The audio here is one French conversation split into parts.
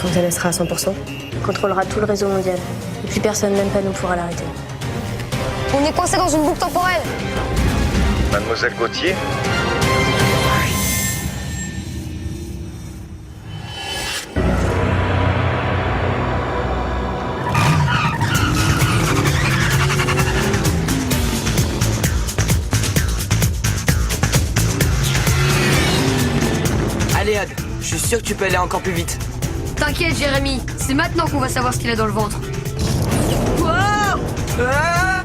Quand elle sera à 100%, on contrôlera tout le réseau mondial. Et plus personne, même pas nous, pourra l'arrêter. On est coincé dans une boucle temporelle. Mademoiselle Gauthier? Allez, Odd, je suis sûr que tu peux aller encore plus vite. T'inquiète, Jérémy. C'est maintenant qu'on va savoir ce qu'il a dans le ventre.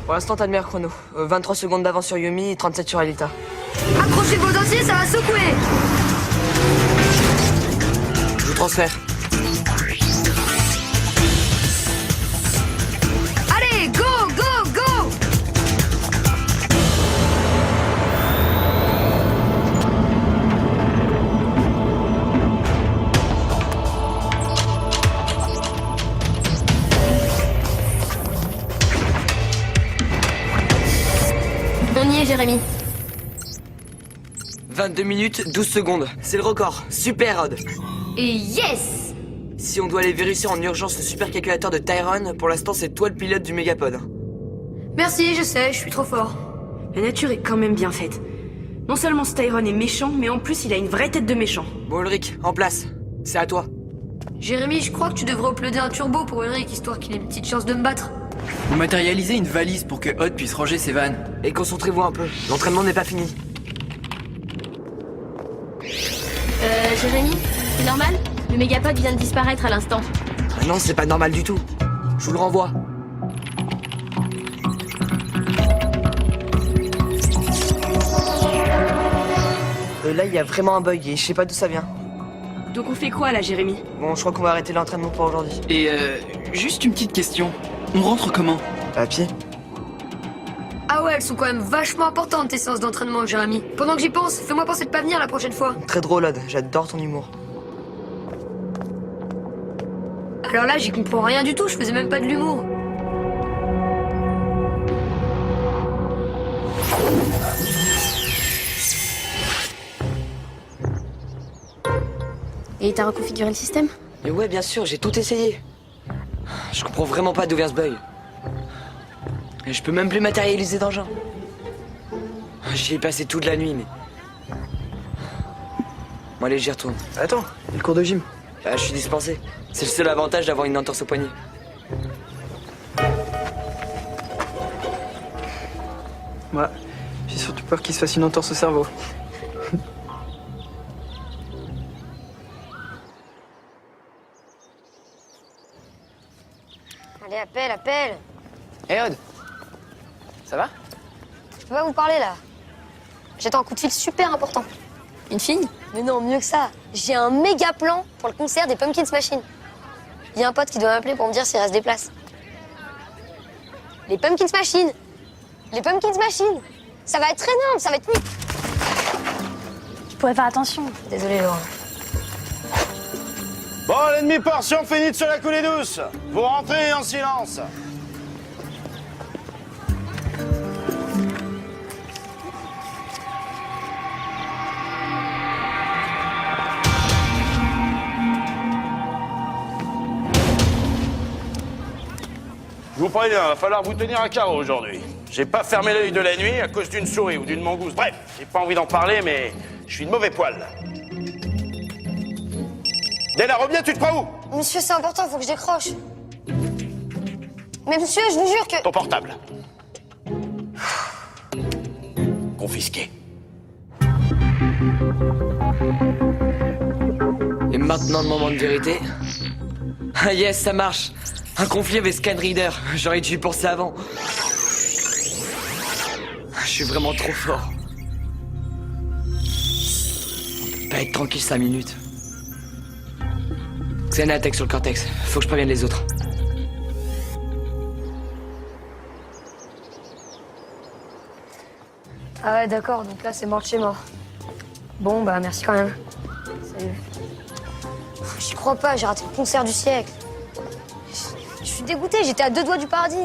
Pour l'instant, t'as le meilleur chrono. 23 secondes d'avance sur Yumi et 37 sur Alita. Accrochez vos dentiers, ça va secouer. Je vous transfère. Allez, go, go, go. On y est, Jérémy. 22 minutes, 12 secondes. C'est le record. Super, Odd. Et yes. Si on doit aller vérifier en urgence le supercalculateur de Tyrone, pour l'instant, c'est toi le pilote du Mégapod. Merci, je sais, je suis trop fort. La nature est quand même bien faite. Non seulement Styron est méchant, mais en plus il a une vraie tête de méchant. Bon, Ulrich, en place. C'est à toi. Jérémy, je crois que tu devrais uploader un turbo pour Ulrich, histoire qu'il ait une petite chance de me battre. Vous matérialisez une valise pour que Odd puisse ranger ses vannes. Et concentrez-vous un peu. L'entraînement n'est pas fini. Jérémy, c'est normal? Le Mégapod vient de disparaître à l'instant. Ah non, c'est pas normal du tout. Je vous le renvoie. Là, il y a vraiment un bug et je sais pas d'où ça vient. Donc on fait quoi là, Jérémy? Bon, je crois qu'on va arrêter l'entraînement pour aujourd'hui. Et juste une petite question. On rentre comment? À pied? Ah ouais, elles sont quand même vachement importantes tes séances d'entraînement, Jérémy. Pendant que j'y pense, fais-moi penser de pas venir la prochaine fois. Très drôle, Odd. J'adore ton humour. Alors là, j'y comprends rien du tout, je faisais même pas de l'humour. Et t'as reconfiguré le système? Mais ouais, bien sûr, j'ai tout essayé. Je comprends vraiment pas d'où vient ce bug. Et je peux même plus matérialiser d'engin. J'y ai passé toute la nuit, mais... Bon, allez, j'y retourne. Attends, il y a le cours de gym. Je suis dispensé. C'est le seul avantage d'avoir une entorse au poignet. Ouais, j'ai surtout peur qu'il se fasse une entorse au cerveau. Allez, appelle, appelle. Hé, Odd. Ça va? Je peux pas vous parler là. J'attends un coup de fil super important. Une fille? Mais non, mieux que ça. J'ai un méga plan pour le concert des Pumpkins Machine. Il y a un pote qui doit m'appeler pour me dire s'il reste des places. Les Pumpkins Machine. Les Pumpkins Machine. Ça va être énorme, ça va être... Tu pourrais faire attention. Désolé, Laurent. Bon, la demi-portion finie sur la coulée douce. Vous rentrez en silence. Je vous préviens, il va falloir vous tenir à carreau aujourd'hui. J'ai pas fermé l'œil de la nuit à cause d'une souris ou d'une mangouste. Bref, j'ai pas envie d'en parler, mais je suis de mauvais poil. Della, reviens, tu te crois où? Monsieur, c'est important, faut que je décroche. Mais monsieur, je vous jure que... Ton portable. Confisqué. Et maintenant, le moment de vérité. Ah yes, ça marche. Un conflit avec Scan Reader. J'aurais dû y penser avant. Je suis vraiment trop fort. On peut pas être tranquille 5 minutes. C'est une attaque sur le cortex. Faut que je prévienne les autres. Ah ouais, d'accord, donc là, c'est mort de chez mort. Bon, bah, merci quand même. Salut. J'y crois pas, j'ai raté le concert du siècle. Je suis dégoûtée, j'étais à 2 doigts du paradis.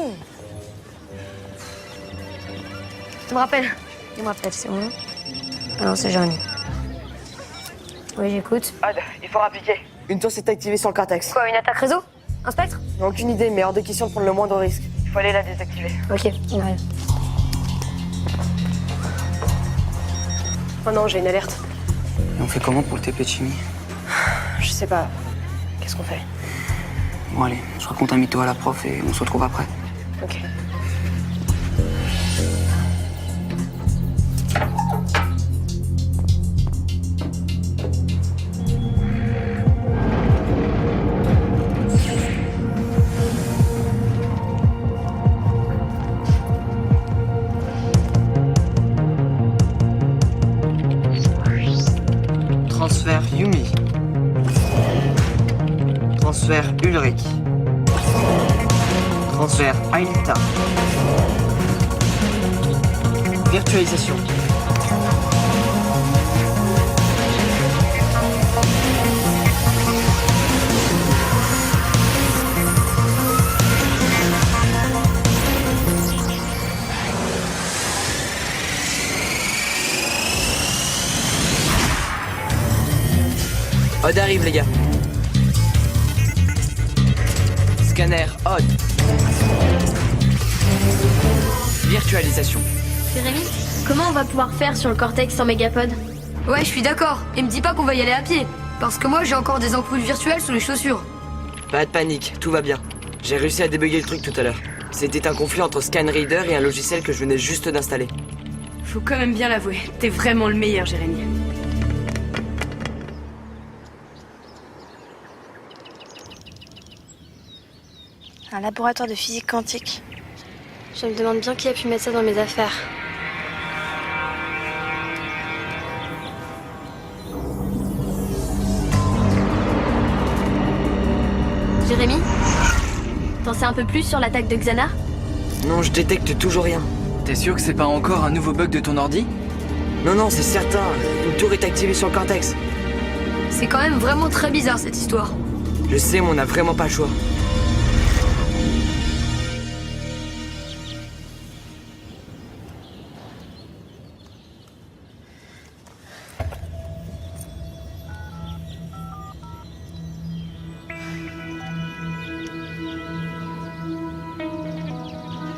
Tu me rappelles? Il me rappelle, c'est bon? Ah non, c'est Jérémy. Oui, j'écoute. Odd, il faut rappliquer. Une tour s'est activée sur le cortex. Quoi, une attaque réseau? Un spectre? Aucune idée, mais hors de question de prendre le moindre risque. Il faut aller la désactiver. Ok, on arrive. Oh non, j'ai une alerte. Et on fait comment pour le TP de chimie? Je sais pas. Qu'est-ce qu'on fait? Bon allez, je raconte un mytho à la prof et on se retrouve après. Ok. Transfert Yumi. Transfert Ulrich. Transfert Aïlta. Virtualisation. Odd arrive, les gars. Scanner Odd. Virtualisation. Jérémy, comment on va pouvoir faire sur le cortex sans mégapode? Ouais, je suis d'accord. Et me dis pas qu'on va y aller à pied. Parce que moi, j'ai encore des ampoules virtuelles sous les chaussures. Pas de panique, tout va bien. J'ai réussi à débugger le truc tout à l'heure. C'était un conflit entre ScanReader et un logiciel que je venais juste d'installer. Faut quand même bien l'avouer, t'es vraiment le meilleur, Jérémy. Un laboratoire de physique quantique. Je me demande bien qui a pu mettre ça dans mes affaires. Jérémy, t'en sais un peu plus sur l'attaque de Xana? Non, je détecte toujours rien. T'es sûr que c'est pas encore un nouveau bug de ton ordi? Non, c'est certain. Une tour est activée sur le cortex. C'est quand même vraiment très bizarre cette histoire. Je sais, mais on n'a vraiment pas le choix.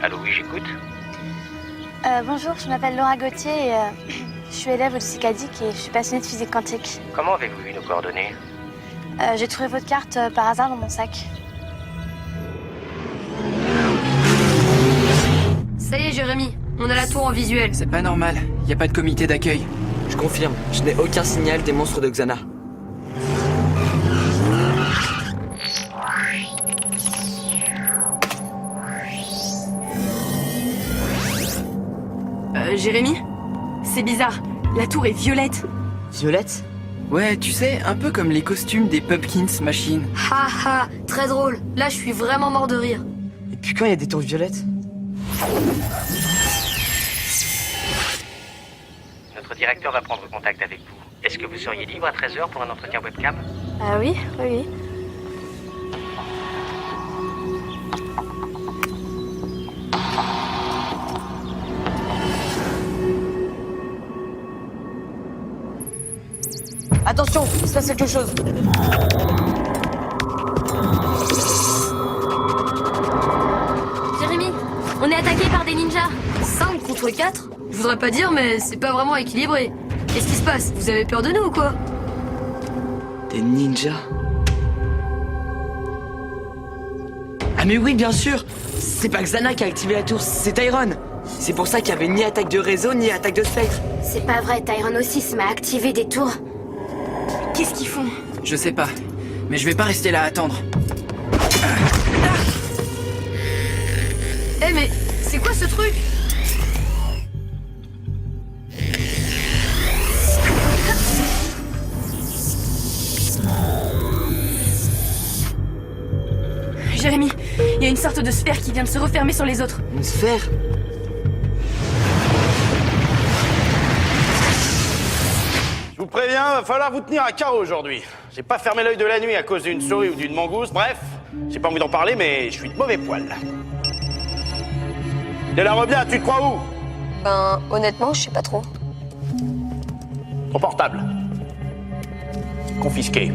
Allô, oui, j'écoute. Bonjour, je m'appelle Laura Gauthier et je suis élève au lycée Cadic et je suis passionnée de physique quantique. Comment avez-vous eu nos coordonnées? J'ai trouvé votre carte par hasard dans mon sac. Ça y est, Jérémy. On a la tour en visuel. C'est pas normal, y a pas de comité d'accueil. Je confirme, je n'ai aucun signal des monstres de Xana. Jérémy? C'est bizarre, la tour est violette. Violette? Ouais, tu sais, un peu comme les costumes des Pumpkins Machine. Ha ha, très drôle. Là, je suis vraiment mort de rire. Et puis quand il y a des tours violettes? Notre directeur va prendre contact avec vous. Est-ce que vous seriez libre à 13h pour un entretien webcam? Ah oui, oui. Attention, il se passe quelque chose. Jérémy, on est attaqué par des ninjas. 5 contre 4? Je voudrais pas dire, mais c'est pas vraiment équilibré. Qu'est-ce qui se passe? Vous avez peur de nous ou quoi? Des ninjas? Ah mais oui, bien sûr. C'est pas Xana qui a activé la tour, c'est Tyron. C'est pour ça qu'il y avait ni attaque de réseau, ni attaque de spectre. C'est pas vrai, Tyron aussi se m'a activé des tours. Qu'est-ce qu'ils font? Je sais pas, mais je vais pas rester là à attendre. Eh mais, c'est quoi ce truc? Jérémy, il y a une sorte de sphère qui vient de se refermer sur les autres. Une sphère? Je vous préviens, va falloir vous tenir à carreau aujourd'hui. J'ai pas fermé l'œil de la nuit à cause d'une souris ou d'une mangouste. Bref, j'ai pas envie d'en parler, mais je suis de mauvais poil. T'es là, reviens, tu te crois où? Ben, honnêtement, je sais pas trop. Ton portable. Confisqué.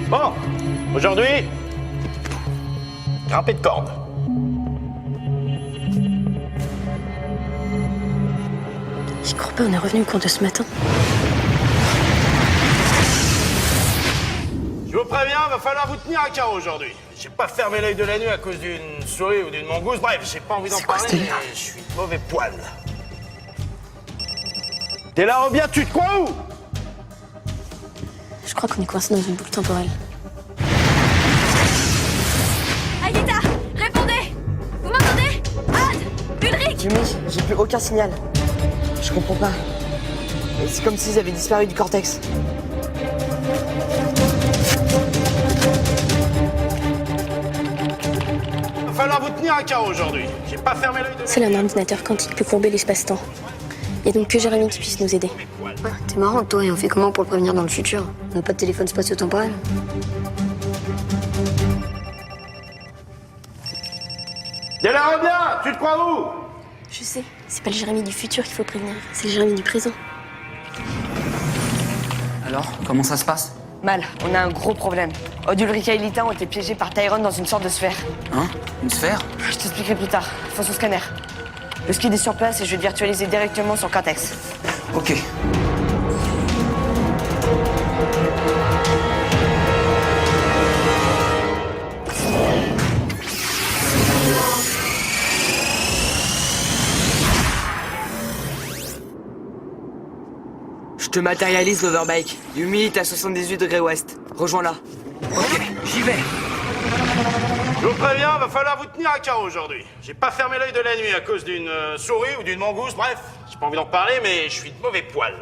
Bon, aujourd'hui, grimper de corde. J'y crois pas, on est revenu au cours de ce matin. Je vous préviens, va falloir vous tenir à carreau aujourd'hui. J'ai pas fermé l'œil de la nuit à cause d'une souris ou d'une mangouste. Bref, j'ai pas envie d'en parler, mais je suis de mauvais poil. T'es là, Robien, tu te crois où? Je crois qu'on est coincé dans une boucle temporelle. Aïdita, répondez! Vous m'entendez? Anne! Ulrich! Jimmy, j'ai plus aucun signal. Je comprends pas. C'est comme s'ils avaient disparu du cortex. Va falloir vous tenir à carreau aujourd'hui. J'ai pas fermé l'œil de la nuit. Seul un ordinateur quantique peut courber l'espace-temps. Il y a donc que Jérémy qui puisse nous aider. Ouais, t'es marrant, toi, et on fait comment pour le prévenir dans le futur? On n'a pas de téléphone spatio-temporel. T'es là, Robien, tu te crois où? Je sais, c'est pas le Jérémy du futur qu'il faut prévenir, c'est le Jérémy du présent. Alors, comment ça se passe? Mal, on a un gros problème. Odd, Ulrich et Aelita ont été piégés par Tyrone dans une sorte de sphère. Hein? Une sphère? Je t'expliquerai plus tard. Faut son scanner. Le skid est sur place et je vais te virtualiser directement sur Cortex. Ok. Je te matérialise l'overbike. Du 1000 à 78 degrés ouest. Rejoins-la. Ok, j'y vais. Je vous préviens, va falloir vous tenir à carreau aujourd'hui. J'ai pas fermé l'œil de la nuit à cause d'une souris ou d'une mangouste. Bref, j'ai pas envie d'en parler, mais je suis de mauvais poil.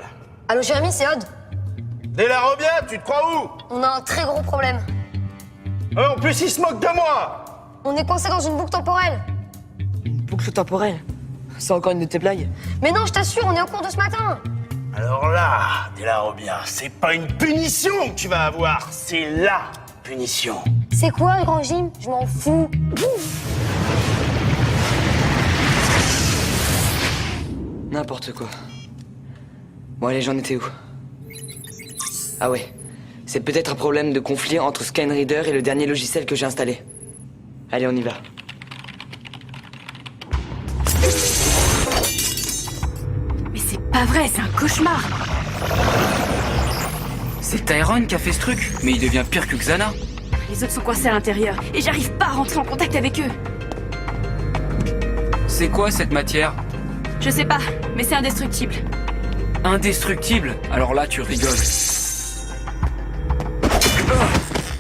Allô, Jérémy, c'est Odd. T'es là, Robien, tu te crois où? On a un très gros problème. En plus, il se moque de moi. On est coincé dans une boucle temporelle. Boucle temporelle. C'est encore une de tes blagues. Mais non, je t'assure, on est en cours de ce matin. Alors là, t'es là, Robien, c'est pas une punition que tu vas avoir, c'est la punition. C'est quoi le grand gym? Je m'en fous. N'importe quoi. Bon allez, j'en étais où? Ah ouais. C'est peut-être un problème de conflit entre Scanreader et le dernier logiciel que j'ai installé. Allez, on y va. Mais c'est pas vrai, c'est un cauchemar. C'est Tyrone qui a fait ce truc, mais il devient pire que Xana. Les autres sont coincés à l'intérieur et j'arrive pas à rentrer en contact avec eux. C'est quoi cette matière? Je sais pas, mais c'est indestructible. Indestructible? Alors là, tu rigoles.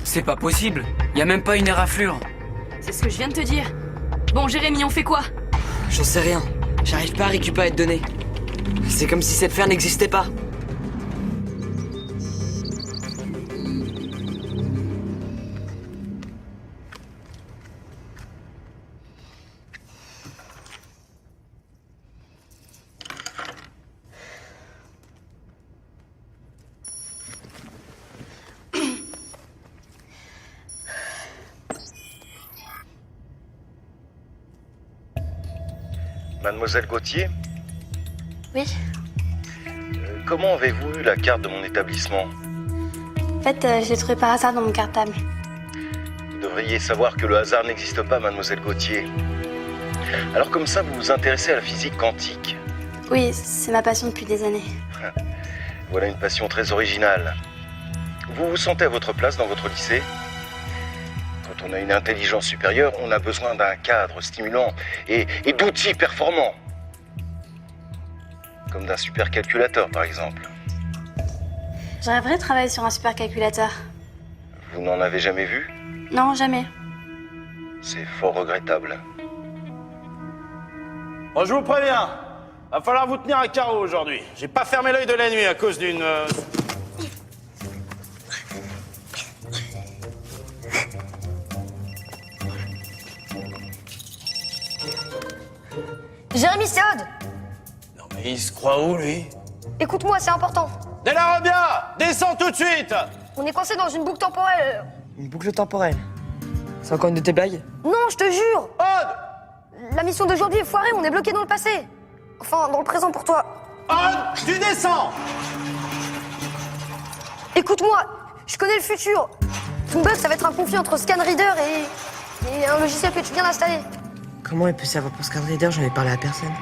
C'est pas possible. Y a même pas une éraflure. C'est ce que je viens de te dire. Bon, Jérémy, on fait quoi? J'en sais rien. J'arrive pas à récupérer de données. C'est comme si cette sphère n'existait pas. Mademoiselle Gauthier, Oui. comment avez-vous eu la carte de mon établissement? En fait, je l'ai trouvé par hasard dans mon cartable. Vous devriez savoir que le hasard n'existe pas, Mademoiselle Gauthier. Alors comme ça, vous vous intéressez à la physique quantique. Oui, c'est ma passion depuis des années. Voilà une passion très originale. Vous vous sentez à votre place dans votre lycée? Quand on a une intelligence supérieure, on a besoin d'un cadre stimulant et d'outils performants. Comme d'un supercalculateur, par exemple. J'aimerais travailler sur un supercalculateur. Vous n'en avez jamais vu? Non, jamais. C'est fort regrettable. Bon, je vous préviens, va falloir vous tenir à carreau aujourd'hui. J'ai pas fermé l'œil de la nuit à cause d'une... Jérémy, c'est Odd. Non mais il se croit où, lui? Écoute-moi, c'est important. T'es là, Robien, descends tout de suite. On est coincé dans une boucle temporelle. Une boucle temporelle. C'est encore une de tes blagues? Non, je te jure. Odd! La mission d'aujourd'hui est foirée, on est bloqué dans le passé. Enfin, dans le présent pour toi. Odd, tu descends! Écoute-moi, je connais le futur. Ton bug, ça va être un conflit entre ScanReader et un logiciel que tu viens d'installer. Comment il peut savoir pour ScanReader? J'en ai parlé à personne.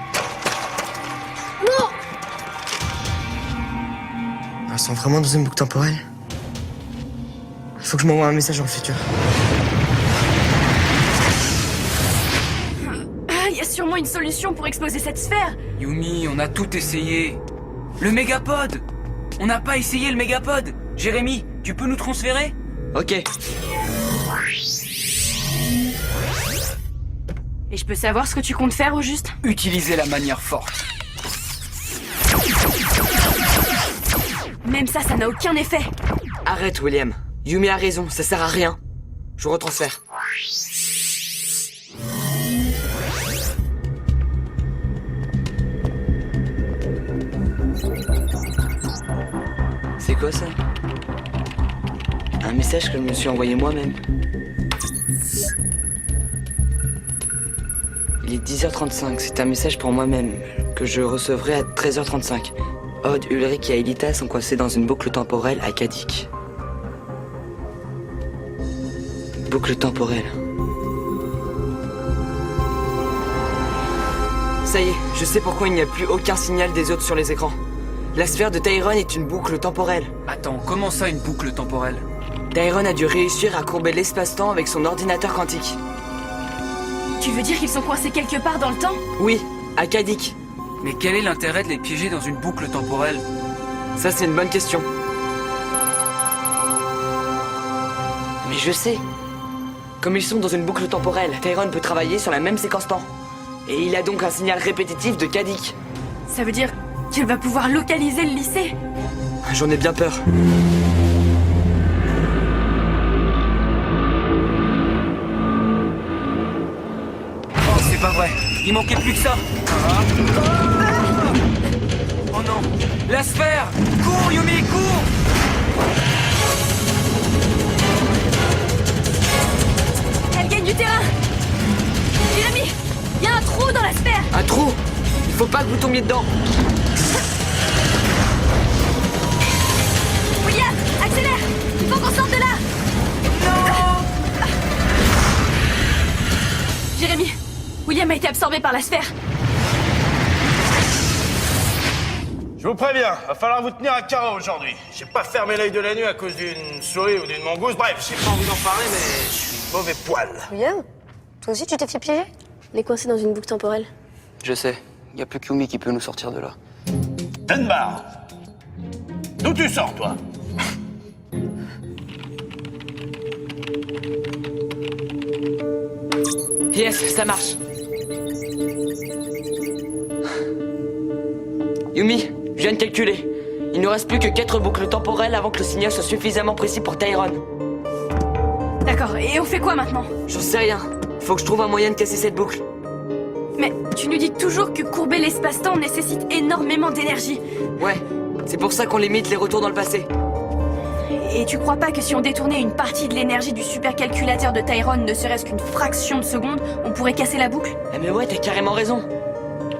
Non! Ils sont vraiment dans une boucle temporelle. Il faut que je m'envoie un message dans le futur. Ah, y a sûrement une solution pour exploser cette sphère. Yumi, on a tout essayé. Le mégapode! On n'a pas essayé le mégapode! Jérémy, tu peux nous transférer? Ok. Et je peux savoir ce que tu comptes faire au juste? Utilisez la manière forte. Même ça n'a aucun effet. Arrête, William. Yumi a raison, ça sert à rien. Je retransfère. C'est quoi ça? Un message que je me suis envoyé moi-même. Il est 10h35, c'est un message pour moi-même que je recevrai à 13h35. Odd, Ulrich et Aelita sont coincés dans une boucle temporelle à Kadik. Boucle temporelle. Ça y est, je sais pourquoi il n'y a plus aucun signal des autres sur les écrans. La sphère de Tyrone est une boucle temporelle. Attends, comment ça une boucle temporelle? Tyrone a dû réussir à courber l'espace-temps avec son ordinateur quantique. Tu veux dire qu'ils sont coincés quelque part dans le temps? Oui, à Kadik. Mais quel est l'intérêt de les piéger dans une boucle temporelle? Ça, c'est une bonne question. Mais je sais. Comme ils sont dans une boucle temporelle, Tyrone peut travailler sur la même séquence temps. Et il a donc un signal répétitif de Kadik. Ça veut dire qu'elle va pouvoir localiser le lycée? J'en ai bien peur. Oh, c'est pas vrai. Il manquait plus que ça. Oh non. La sphère! Cours, Yumi, cours! Elle gagne du terrain. Jérémy, il y a un trou dans la sphère. Un trou? Il faut pas que vous tombiez dedans. William, accélère. Il faut qu'on sorte de là. Non. Jérémy, William a été absorbé par la sphère. Je vous préviens, va falloir vous tenir à carreau aujourd'hui. J'ai pas fermé l'œil de la nuit à cause d'une souris ou d'une mangouste. Bref, j'ai pas envie d'en parler, mais je suis mauvais poil. William, toi aussi tu t'es fait piéger? On est coincé dans une boucle temporelle. Je sais. Y a plus que Yumi qui peut nous sortir de là. Dunbar, d'où tu sors, toi? Yes, ça marche. Yumi, je viens de calculer. Il ne reste plus que 4 boucles temporelles avant que le signal soit suffisamment précis pour Tyrone. D'accord, et on fait quoi maintenant? J'en sais rien. Faut que je trouve un moyen de casser cette boucle. Mais tu nous dis toujours que courber l'espace-temps nécessite énormément d'énergie. Ouais, c'est pour ça qu'on limite les retours dans le passé. Et tu crois pas que si on détournait une partie de l'énergie du supercalculateur de Tyrone, ne serait-ce qu'une fraction de seconde, on pourrait casser la boucle? Eh mais ouais, t'as carrément raison.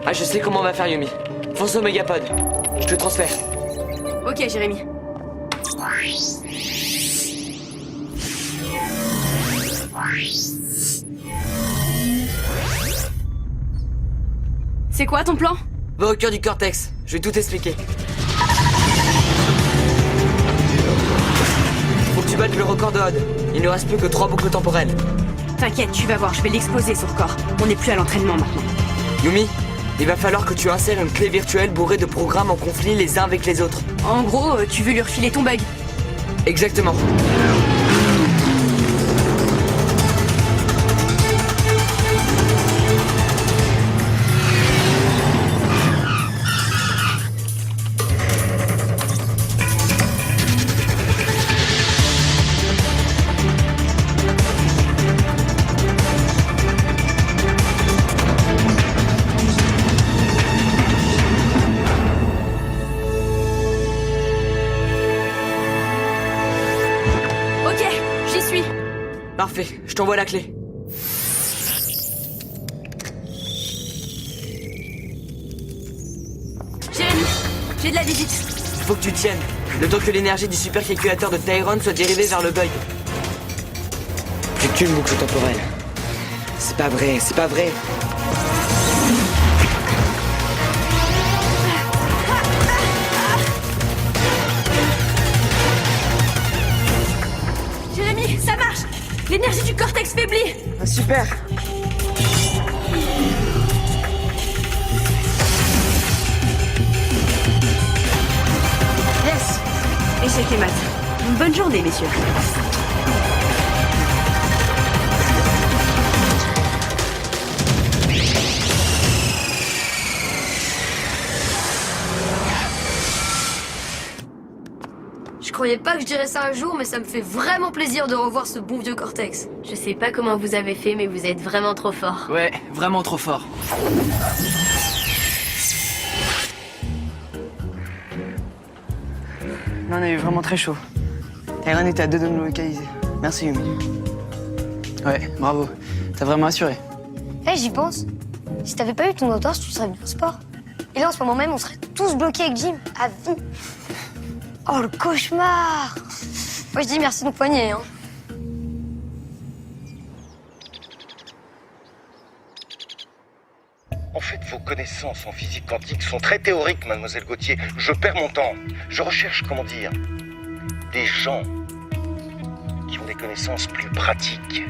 Ah, je sais comment on va faire, Yumi. Fonce au mégapode. Je te transfère. Ok, Jérémy. C'est quoi ton plan? Va au cœur du cortex. Je vais tout expliquer. Faut que tu battes le record de Odd. Il ne reste plus que 3 boucles temporelles. T'inquiète, tu vas voir, je vais l'exploser son record. On n'est plus à l'entraînement maintenant. Yumi, il va falloir que tu insères une clé virtuelle bourrée de programmes en conflit les uns avec les autres. En gros, tu veux lui refiler ton bug. Exactement. Ok, j'y suis. Parfait, je t'envoie la clé. Jérémy, j'ai de la visite. Faut que tu tiennes. Le temps que l'énergie du supercalculateur de Tyrone soit dirigée vers le bug. J'ai qu'une boucle temporelle. C'est pas vrai, c'est pas vrai. Jérémy, ça marche! L'énergie du cortex faiblit! Ah, super. Yes! Échec et mat. Bonne journée, messieurs. Je croyais pas que je dirais ça un jour, mais ça me fait vraiment plaisir de revoir ce bon vieux Cortex. Je sais pas comment vous avez fait, mais vous êtes vraiment trop fort. Ouais, vraiment trop fort. Là, on a eu vraiment très chaud. Tyrone était à 2 de nous localiser. Merci, Yumi. Ouais, bravo. T'as vraiment assuré. Eh, j'y pense. Si t'avais pas eu ton entorse, tu serais venu au sport. Et là, en ce moment même, on serait tous bloqués avec Jim, à vie. Oh, le cauchemar! Moi, je dis merci de mon poignet, hein. En fait, vos connaissances en physique quantique sont très théoriques, mademoiselle Gauthier. Je perds mon temps. Je recherche, comment dire, des gens qui ont des connaissances plus pratiques.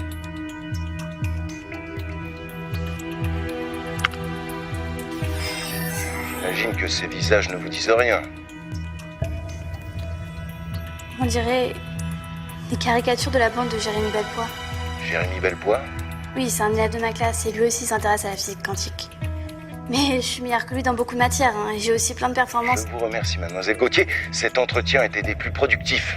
J'imagine que ces visages ne vous disent rien. On dirait des caricatures de la bande de Jérémy Belpois. Jérémy Belpois? Oui, c'est un élève de ma classe et lui aussi s'intéresse à la physique quantique. Mais je suis meilleure que lui dans beaucoup de matières, hein, et j'ai aussi plein de performances. Je vous remercie, mademoiselle Gauthier. Cet entretien était des plus productifs.